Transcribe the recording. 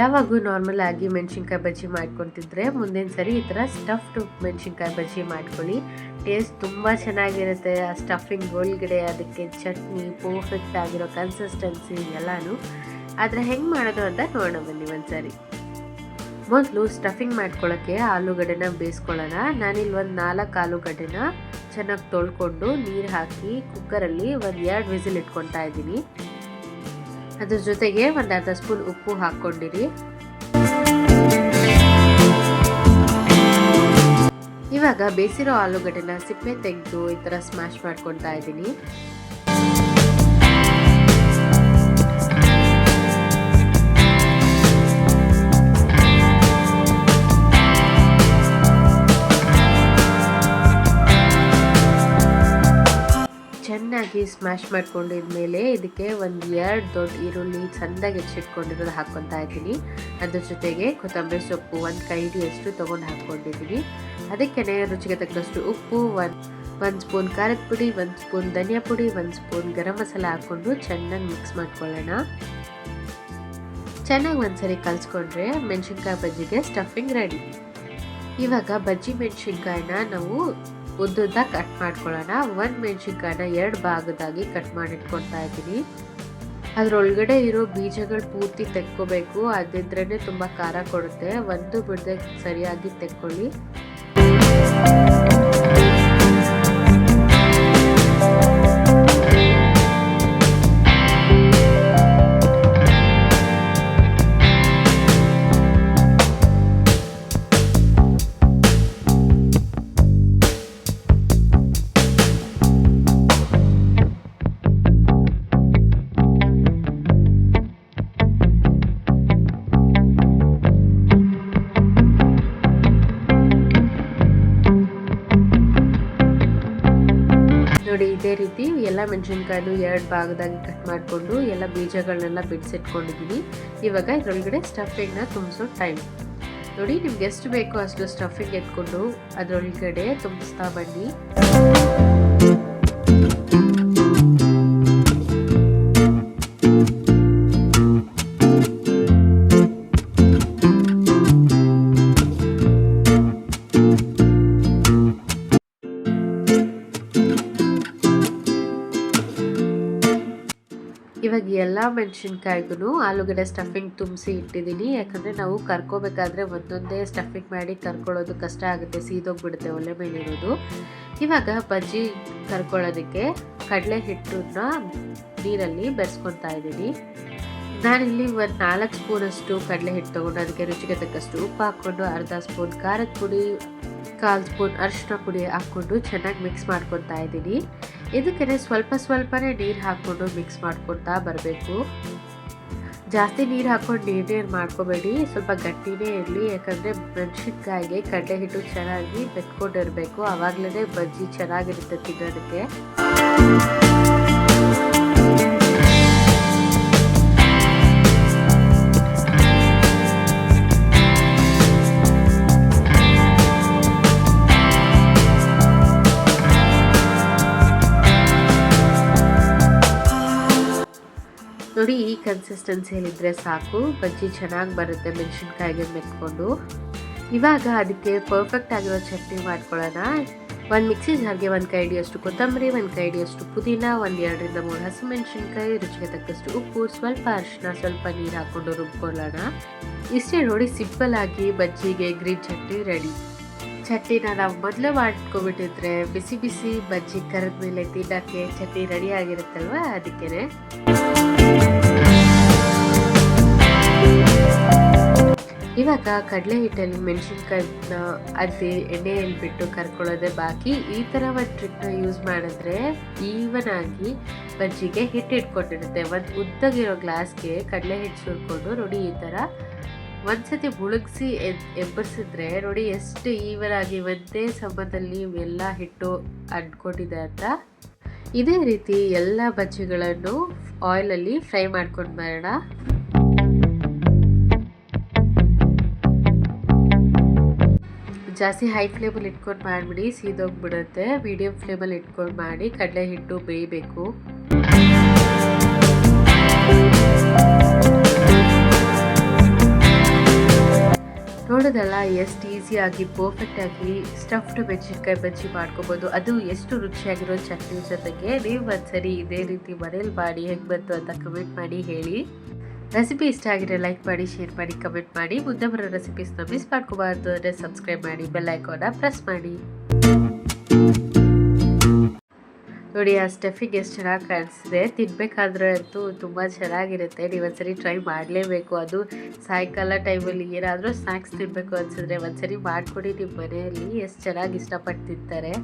ಯಾವಾಗೂ ನಾರ್ಮಲ್ ಆಗಿ ಮೆಣಸಿನ್ಕಾಯಿ ಬಜ್ಜಿ ಮಾಡ್ಕೊತಿದ್ರೆ ಮುಂದಿನ ಸರಿ ಈ ಥರ ಸ್ಟಫ್ಡ್ ಮೆಣಸಿನ್ಕಾಯಿ ಬಜ್ಜಿ ಮಾಡ್ಕೊಳ್ಳಿ. ಟೇಸ್ಟ್ ತುಂಬ ಚೆನ್ನಾಗಿರುತ್ತೆ. ಆ ಸ್ಟಫಿಂಗ್ ಒಳಗಡೆ ಅದಕ್ಕೆ ಚಟ್ನಿ ಪರ್ಫೆಕ್ಟ್ ಆಗಿರೋ ಕನ್ಸಿಸ್ಟೆನ್ಸಿ ಎಲ್ಲನೂ. ಆದರೆ ಹೆಂಗೆ ಮಾಡೋದು ಅಂತ ನೋಡೋಣ ಬನ್ನಿ ಒಂದ್ಸರಿ. ಮೊದಲು ಸ್ಟಫಿಂಗ್ ಮಾಡ್ಕೊಳ್ಳೋಕ್ಕೆ ಆಲೂಗಡ್ಡೆನ ಬೇಯಿಸ್ಕೊಳ್ಳೋಣ. ನಾನಿಲ್ಲಿ ಒಂದು 4 ಆಲೂಗಡ್ಡೆನ ಚೆನ್ನಾಗಿ ತೊಳ್ಕೊಂಡು ನೀರು ಹಾಕಿ ಕುಕ್ಕರಲ್ಲಿ ಒಂದು 2 ವಿಸಿಲ್ ಇಟ್ಕೊತಾ ಇದ್ದೀನಿ. ಅದ್ರ ಜೊತೆಗೆ ಒಂದು ಅರ್ಧ ಸ್ಪೂನ್ ಉಪ್ಪು ಹಾಕ್ಕೊಂಡಿರಿ. ಇವಾಗ ಬೇಯಿಸಿರೋ ಆಲೂಗಡ್ಡೆನ ಸಿಪ್ಪೆ ತೆಗೆದು ಈ ಥರ ಸ್ಮ್ಯಾಶ್ ಮಾಡ್ಕೊತಾ ಇದ್ದೀನಿ. ಚೆನ್ನಾಗಿ ಸ್ಮ್ಯಾಶ್ ಮಾಡ್ಕೊಂಡಿದ್ಮೇಲೆ ಇದಕ್ಕೆ ಒಂದು 2 ದೊಡ್ಡ ಈರುಳ್ಳಿ ಸಣ್ಣದಾಗಿ ಹೆಚ್ಚಿಟ್ಕೊಂಡಿರೋದು ಹಾಕ್ಕೊತಾ ಇದ್ದೀನಿ. ಅದ್ರ ಜೊತೆಗೆ ಕೊತ್ತಂಬರಿ ಸೊಪ್ಪು 1 ಕೈ ಹಿಡಿಯಷ್ಟು ತೊಗೊಂಡು ಹಾಕ್ಕೊಂಡಿದ್ದೀನಿ. ಅದಕ್ಕೆ ರುಚಿಗೆ ತಕ್ಕಷ್ಟು ಉಪ್ಪು, 1 ಸ್ಪೂನ್ ಖಾರದ ಪುಡಿ, 1 ಸ್ಪೂನ್ ಧನಿಯಾ ಪುಡಿ, 1 ಸ್ಪೂನ್ ಗರಂ ಮಸಾಲ ಹಾಕ್ಕೊಂಡು ಚೆನ್ನಾಗಿ ಮಿಕ್ಸ್ ಮಾಡ್ಕೊಳ್ಳೋಣ. ಚೆನ್ನಾಗಿ ಒಂದ್ಸರಿ ಕಲಿಸ್ಕೊಂಡ್ರೆ ಮೆಣಸಿನ್ಕಾಯಿ ಬಜ್ಜಿಗೆ ಸ್ಟಫಿಂಗ್ ರೆಡಿ. ಇವಾಗ ಬಜ್ಜಿ ಮೆಣಸಿನ್ಕಾಯಿನ ನಾವು ಉದ್ದುದ್ದ ಕಟ್ ಮಾಡ್ಕೊಳ್ಳೋಣ. 1 ಮೆಣಸಿನ್ಕಾಯಿನ 2 ಭಾಗದಾಗಿ ಕಟ್ ಮಾಡಿ ಇಟ್ಕೊತಾ ಇದ್ದೀನಿ. ಅದರೊಳಗಡೆ ಇರೋ ಬೀಜಗಳು ಪೂರ್ತಿ ತೆಕ್ಕೋಬೇಕು, ಅದಿದ್ರೇ ತುಂಬ ಖಾರ ಕೊಡುತ್ತೆ. ಒಂದು ಬಿಡದೆ ಸರಿಯಾಗಿ ತೆಕ್ಕೊಳ್ಳಿ. ನೋಡಿ, ಇದೇ ರೀತಿ ಎಲ್ಲ ಮೆಣಸಿನ್ಕಾಯಿನೂ 2 ಭಾಗದಾಗಿ ಕಟ್ ಮಾಡಿಕೊಂಡು ಎಲ್ಲ ಬೀಜಗಳನ್ನೆಲ್ಲ ಬಿಡಿಸಿಟ್ಕೊಂಡಿದ್ದೀನಿ. ಇವಾಗ ಇದರೊಳಗಡೆ ಸ್ಟಫಿಂಗ್ನ ತುಂಬಿಸೋ ಟೈಮ್. ನೋಡಿ, ನಿಮ್ಗೆ ಎಷ್ಟು ಬೇಕೋ ಅಷ್ಟು ಸ್ಟಫಿಂಗ್ ಎತ್ಕೊಂಡು ಅದರೊಳಗಡೆ ತುಂಬಿಸ್ತಾ ಬನ್ನಿ. ಇವಾಗ ಎಲ್ಲ ಮೆಣಸಿನ್ಕಾಯಿಗೂ ಆಲೂಗಡ್ಡೆ ಸ್ಟಫಿಂಗ್ ತುಂಬಿಸಿ ಇಟ್ಟಿದ್ದೀನಿ. ಯಾಕಂದರೆ ನಾವು ಕರ್ಕೋಬೇಕಾದ್ರೆ ಒಂದೊಂದೇ ಸ್ಟಫಿಂಗ್ ಮಾಡಿ ಕರ್ಕೊಳ್ಳೋದು ಕಷ್ಟ ಆಗುತ್ತೆ, ಸೀದೋಗ್ಬಿಡುತ್ತೆ ಒಲೆ ಮೇಲಿರೋದು. ಇವಾಗ ಬಜ್ಜಿ ಕರ್ಕೊಳ್ಳೋದಕ್ಕೆ ಕಡಲೆ ಹಿಟ್ಟನ್ನ ನೀರಲ್ಲಿ ಬೆರೆಸ್ಕೊತಾ ಇದ್ದೀನಿ. ನಾನಿಲ್ಲಿ ಒಂದು 4 ಸ್ಪೂನಷ್ಟು ಕಡಲೆ ಹಿಟ್ಟು ತೊಗೊಂಡು ಅದಕ್ಕೆ ರುಚಿಗೆ ತಕ್ಕಷ್ಟು ಉಪ್ಪು ಹಾಕ್ಕೊಂಡು, ಅರ್ಧ ಸ್ಪೂನ್ ಖಾರದ ಪುಡಿ, 1/4 ಸ್ಪೂನ್ ಅರಿಶಿನ ಪುಡಿ ಹಾಕ್ಕೊಂಡು ಚೆನ್ನಾಗಿ ಮಿಕ್ಸ್ ಮಾಡ್ಕೊತಾ ಇದ್ದೀನಿ. ಇದಕ್ಕೆ ಸ್ವಲ್ಪನೇ ನೀರು ಹಾಕ್ಕೊಂಡು ಮಿಕ್ಸ್ ಮಾಡ್ಕೊತಾ ಬರಬೇಕು. ಜಾಸ್ತಿ ನೀರು ಹಾಕ್ಕೊಂಡು ನೀರು ಮಾಡ್ಕೋಬೇಡಿ, ಸ್ವಲ್ಪ ಗಟ್ಟಿನೇ ಇರಲಿ. ಯಾಕಂದರೆ ಮೆಣಸಿನ್ಕಾಯಿಗೆ ಕಡಲೆ ಹಿಟ್ಟು ಚೆನ್ನಾಗಿ ಬೆತ್ಕೊಂಡಿರಬೇಕು, ಆವಾಗಲೇ ಬಜ್ಜಿ ಚೆನ್ನಾಗಿರುತ್ತೆ ತಿನ್ನೋದಕ್ಕೆ. ನೋಡಿ, ಈ ಕನ್ಸಿಸ್ಟೆನ್ಸಿಯಲ್ಲಿದ್ದರೆ ಸಾಕು, ಬಜ್ಜಿ ಚೆನ್ನಾಗಿ ಬರುತ್ತೆ ಮೆಣಸಿನ್ಕಾಯಿಗೆ ಮೆತ್ಕೊಂಡು. ಇವಾಗ ಅದಕ್ಕೆ ಪರ್ಫೆಕ್ಟ್ ಆಗಿರೋ ಚಟ್ನಿ ಮಾಡ್ಕೊಳ್ಳೋಣ. ಒಂದು ಮಿಕ್ಸಿ ಜಾರ್ಗೆ 1 ಕೈ ಹಿಡಿಯಷ್ಟು ಕೊತ್ತಂಬರಿ, 1 ಕೈ ಹಿಡಿಯಷ್ಟು ಪುದೀನ, 1 2 ರಿಂದ 3 ಹಸಿಮೆಣಸಿನ್ಕಾಯಿ, ರುಚಿಗೆ ತಕ್ಕಷ್ಟು ಉಪ್ಪು, ಸ್ವಲ್ಪ ಅರಿಶಿನ, ಸ್ವಲ್ಪ ನೀರು ಹಾಕ್ಕೊಂಡು ರುಬ್ಕೊಳ್ಳೋಣ. ಇಷ್ಟೇ ನೋಡಿ, ಸಿಂಪಲ್ ಆಗಿ ಬಜ್ಜಿಗೆ ಗ್ರೀನ್ ಚಟ್ನಿ ರೆಡಿ. ಚಟ್ನಿನ ನಾವು ಮೊದಲು ಮಾಡ್ಕೊಬಿಟ್ಟಿದ್ರೆ ಬಿಸಿ ಬಿಸಿ ಬಜ್ಜಿ ಕರೆದ ಮೇಲೆ ತಿನ್ನೋಕ್ಕೆ ಚಟ್ನಿ ರೆಡಿ ಆಗಿರುತ್ತಲ್ವ, ಅದಕ್ಕೇನೆ. ಇವಾಗ ಕಡಲೆ ಹಿಟ್ಟಲ್ಲಿ ಮೆಣಸಿನ್ಕಾಯಿನ ಅದ್ದಿ ಎಣ್ಣೆಯಲ್ಲಿ ಬಿಟ್ಟು ಕರ್ಕೊಳ್ಳೋದೇ ಬಾಕಿ. ಈ ಥರ ಒಂದು ಟ್ರಿಕ್ನ ಯೂಸ್ ಮಾಡಿದ್ರೆ ಈವನ್ ಆಗಿ ಬಜ್ಜಿಗೆ ಹಿಟ್ಟು ಇಟ್ಕೊಂಡಿರುತ್ತೆ. ಒಂದು ಉದ್ದಗಿರೋ ಗ್ಲಾಸ್ಗೆ ಕಡಲೆ ಹಿಟ್ಟು ಸುರ್ಕೊಂಡು ನೋಡಿ, ಈ ಥರ ಒಂದ್ಸತಿ ಮುಳುಗಿಸಿ ಎಬ್ಬರಿಸಿದ್ರೆ ನೋಡಿ ಎಷ್ಟು ಈವನ್ ಆಗಿ ಒಂದೇ ಸಮದಲ್ಲಿ ಎಲ್ಲ ಹಿಟ್ಟು ಅಂದ್ಕೊಂಡಿದೆ ಅಂತ. ಇದೇ ರೀತಿ ಎಲ್ಲ ಬಜ್ಜಿಗಳನ್ನು ಆಯಿಲಲ್ಲಿ ಫ್ರೈ ಮಾಡ್ಕೊಂಡು ಬರೋಣ. ಜಾಸ್ತಿ ಹೈ ಫ್ಲೇಮಲ್ಲಿ ಇಟ್ಕೊಂಡು ಮಾಡಿಬಿಡಿ, ಸೀದೋಗ್ಬಿಡುತ್ತೆ. ಮೀಡಿಯಮ್ ಫ್ಲೇಮಲ್ಲಿ ಇಟ್ಕೊಂಡು ಮಾಡಿ. ಕಡಲೆ ಹಿಟ್ಟು ಬೇಯಬೇಕು. ನೋಡೋದಲ್ಲ ಎಷ್ಟು ಈಸಿಯಾಗಿ ಪರ್ಫೆಕ್ಟಾಗಿ ಸ್ಟಫ್ಡ್ ಮೆಣಸಿನ್ಕಾಯಿ ಬಜ್ಜಿ ಮಾಡ್ಕೋಬೋದು, ಅದು ಎಷ್ಟು ರುಚಿಯಾಗಿರೋ ಚಟ್ನಿ ಜೊತೆಗೆ. ನೀವು ಒಂದ್ಸರಿ ಇದೇ ರೀತಿ ಮನೇಲಿ ಮಾಡಿ ಹೇಗೆ ಬಂತು ಅಂತ ಕಮೆಂಟ್ ಮಾಡಿ ಹೇಳಿ. ರೆಸಿಪಿ ಇಷ್ಟ ಆಗಿದ್ರೆ ಲೈಕ್ ಮಾಡಿ, ಶೇರ್ ಮಾಡಿ, ಕಮೆಂಟ್ ಮಾಡಿ. ಮುಂದೆ ಬರೋ ರೆಸಿಪೀಸ್ನ ಮಿಸ್ ಮಾಡ್ಕೋಬಾರ್ದು ಅಂದರೆ ಸಬ್ಸ್ಕ್ರೈಬ್ ಮಾಡಿ, ಬೆಲ್ ಐಕಾನ್ನ ಪ್ರೆಸ್ ಮಾಡಿ. ನೋಡಿ ಆ ಸ್ಟಫಿಂಗ್ ಎಷ್ಟು ಚೆನ್ನಾಗಿ ಕಾಣಿಸ್ತಿದೆ. ತಿನ್ನಬೇಕಾದ್ರೆ ಅಂತೂ ತುಂಬ ಚೆನ್ನಾಗಿರುತ್ತೆ. ನೀವು ಒಂದ್ಸರಿ ಟ್ರೈ ಮಾಡಲೇಬೇಕು. ಅದು ಸಾಯಂಕಾಲ ಟೈಮಲ್ಲಿ ಏನಾದರೂ ಸ್ನ್ಯಾಕ್ಸ್ ತಿನ್ನಬೇಕು ಅನಿಸಿದ್ರೆ ಒಂದ್ಸರಿ ಮಾಡಿಕೊಡಿ ನಿಮ್ಮ ಮನೆಯಲ್ಲಿ. ಎಷ್ಟು ಚೆನ್ನಾಗಿ ಇಷ್ಟಪಟ್ಟು ತಿಂತಾರೆ.